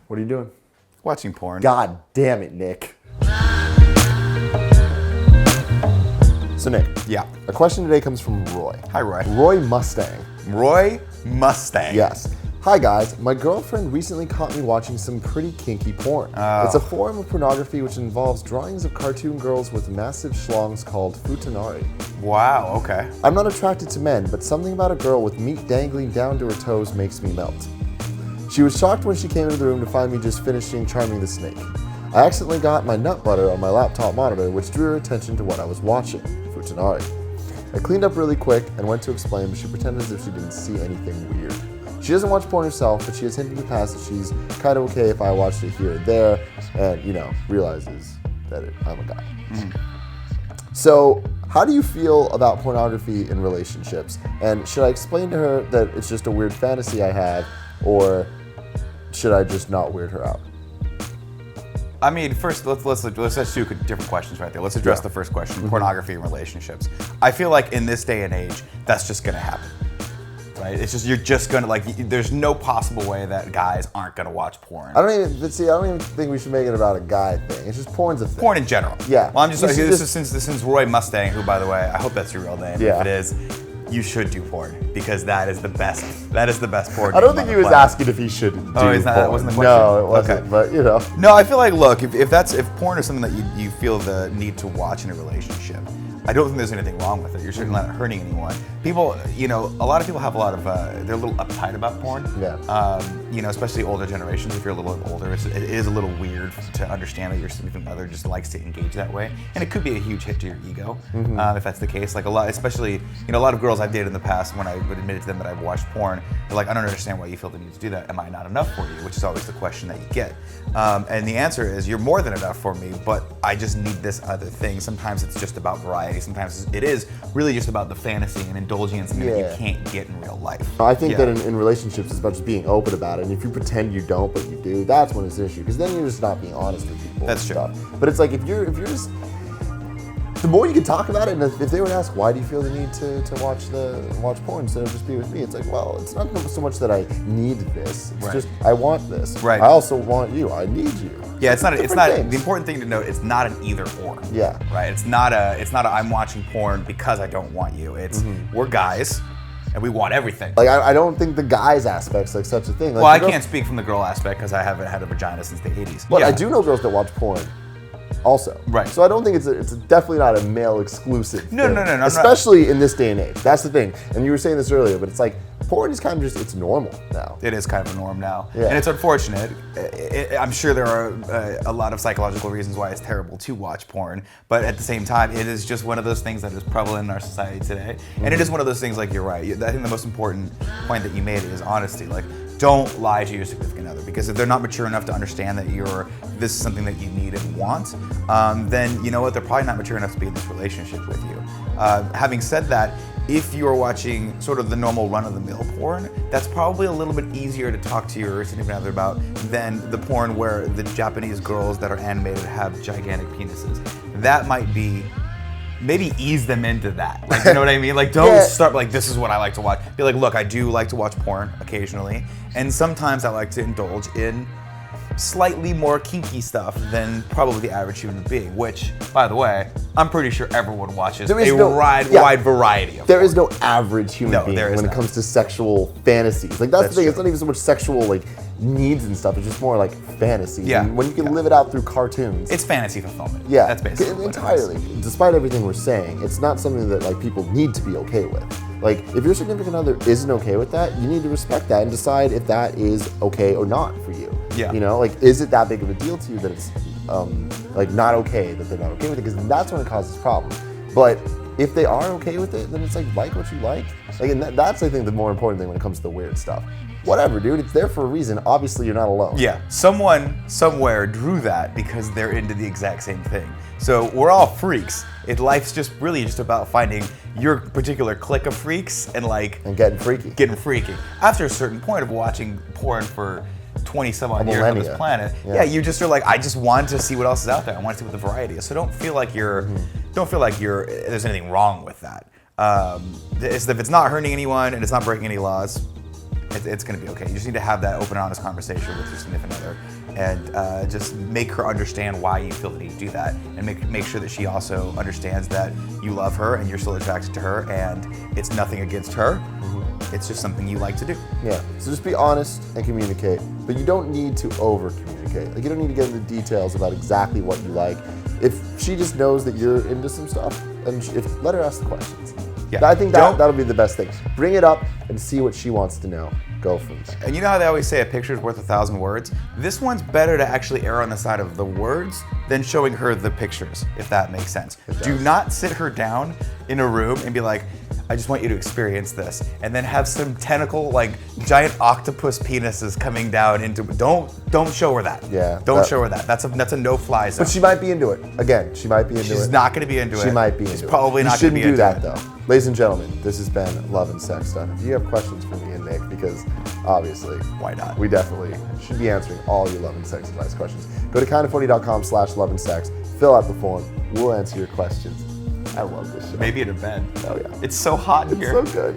What are you doing? Watching porn. God damn it, Nick. So, Nick. Yeah. A question today comes from Roy. Hi, Roy. Roy Mustang. Roy Mustang. Yes. Hi, guys. My girlfriend recently caught me watching some pretty kinky porn. Oh. It's a form of pornography which involves drawings of cartoon girls with massive schlongs called futanari. Wow, okay. I'm not attracted to men, but something about a girl with meat dangling down to her toes makes me melt. She was shocked when she came into the room to find me just finishing charming the snake. I accidentally got my nut butter on my laptop monitor, which drew her attention to what I was watching, futanari. I cleaned up really quick and went to explain, but she pretended as if she didn't see anything weird. She doesn't watch porn herself, but she has hinted in the past that she's kind of okay if I watched it here or there, and, realizes that I'm a guy. So, how do you feel about pornography in relationships? And should I explain to her that it's just a weird fantasy I have, or should I just not weird her out? I mean, first, let's ask two different questions right there. Let's address the first question, pornography in relationships. I feel like in this day and age, that's just gonna happen, right? It's just, you're just gonna, there's no possible way that guys aren't gonna watch porn. I don't even think we should make it about a guy thing. It's just porn's a thing. Porn in general. Yeah. Well, I'm just, this is since Roy Mustang, who, by the way, I hope that's your real name. Yeah. If it is, you should do porn, because that is the best. That is the best porn. I don't think he was asking if he should do porn. That wasn't the question? No, it wasn't, Okay. but No, I feel like, look, if porn is something that you feel the need to watch in a relationship, I don't think there's anything wrong with it. You're certainly not hurting anyone. People, a lot of people have a lot of, they're a little uptight about porn. Yeah. Especially older generations. If you're a little bit older, it is a little weird to understand that your significant other just likes to engage that way, and it could be a huge hit to your ego if that's the case. Like especially a lot of girls I've dated in the past, when I would admit it to them that I've watched porn, they're like, I don't understand why you feel the need to do that. Am I not enough for you? Which is always the question that you get, and the answer is, you're more than enough for me, but I just need this other thing. Sometimes it's just about variety. Sometimes it is really just about the fantasy and indulging in something that you can't get in real life. I think that in relationships, it's about just being open about it. And if you pretend you don't, but you do, that's when it's an issue. Because then you're just not being honest with people. That's true. But it's like, if you're just, the more you can talk about it, and if they would ask, why do you feel the need to watch porn instead of just be with me? It's like, well, it's not so much that I need this. It's just, I want this. Right. I also want you. I need you. Yeah, it's not things. the important thing to note, it's not an either or. Yeah. Right? It's not a I'm watching porn because I don't want you. It's we're guys and we want everything. Like, I don't think the guys aspect's like such a thing. Like, Well, I can't speak from the girl aspect because I haven't had a vagina since the 80s. But I do know girls that watch porn also. Right. So I don't think it's definitely not a male exclusive No, thing. no, no, no, Especially in this day and age. That's the thing. And you were saying this earlier, but it's like, porn is kind of just, it's normal now. It is kind of a norm now. Yeah. And it's unfortunate. I'm sure there are a lot of psychological reasons why it's terrible to watch porn, but at the same time, it is just one of those things that is prevalent in our society today. And it is one of those things, like, you're right. I think the most important point that you made is honesty. Like, don't lie to your significant other, because if they're not mature enough to understand that this is something that you need and want, then you know what, they're probably not mature enough to be in this relationship with you. Having said that, if you're watching sort of the normal run-of-the-mill porn, that's probably a little bit easier to talk to your significant other about than the porn where the Japanese girls that are animated have gigantic penises. That might be, maybe ease them into that. Like, you know what I mean? Like, don't start like, this is what I like to watch. Be like, look, I do like to watch porn occasionally, and sometimes I like to indulge in slightly more kinky stuff than probably the average human being, which, by the way, I'm pretty sure everyone watches wide variety of There is no average human being when it not. comes to sexual fantasies. Like, that's the thing. true. It's not even so much sexual, like, needs and stuff. It's just more like fantasies. Yeah. And when you can live it out through cartoons. It's fantasy fulfillment. Yeah. That's basically entirely. what it is. Despite everything we're saying, it's not something that, like, people need to be okay with. Like, if your significant other isn't okay with that, you need to respect that and decide if that is okay or not for you. Yeah. Like, is it that big of a deal to you that it's, like, not okay that they're not okay with it? Because that's when it causes problems. But if they are okay with it, then it's like what you like. Like, and that's, I think, the more important thing when it comes to the weird stuff. Whatever, dude. It's there for a reason. Obviously, you're not alone. Yeah. Someone somewhere drew that because they're into the exact same thing. So we're all freaks. Life's just really just about finding your particular clique of freaks and getting freaky. After a certain point of watching porn for 20 some odd years on this planet, you just are like, I just want to see what else is out there. I want to see what the variety is. So don't feel like there's anything wrong with that. If it's not hurting anyone and it's not breaking any laws, It's going to be okay. You just need to have that open, honest conversation with your significant other, and just make her understand why you feel the need to do that, and make sure that she also understands that you love her and you're still attracted to her, and it's nothing against her. It's just something you like to do. Yeah. So just be honest and communicate, but you don't need to over communicate. Like, you don't need to get into details about exactly what you like. If she just knows that you're into some stuff, and let her ask the questions. Yeah. I think that'll be the best thing. Bring it up and see what she wants to know. Go from there. And you know how they always say a picture's worth 1,000 words? This one's better to actually err on the side of the words than showing her the pictures, if that makes sense. Do not sit her down in a room and be like, I just want you to experience this, and then have some tentacle, like giant octopus penises coming down into. Don't show her that. Yeah. Don't show her that. That's a no-fly zone. But she might be into it. Again, she might be into it. She's not going to be into it. She might be into She's it. probably not going to be into it. You shouldn't do it. that, though. Ladies and gentlemen, this has been Love and Sex Stuff. If you have questions for me and Nick, because obviously, why not? We definitely should be answering all your love and sex advice questions. Go to kindoffunny.com/loveandsex. Fill out the form. We'll answer your questions. I love this show. Maybe in a bed. Oh, yeah. It's so hot in here. It's so good.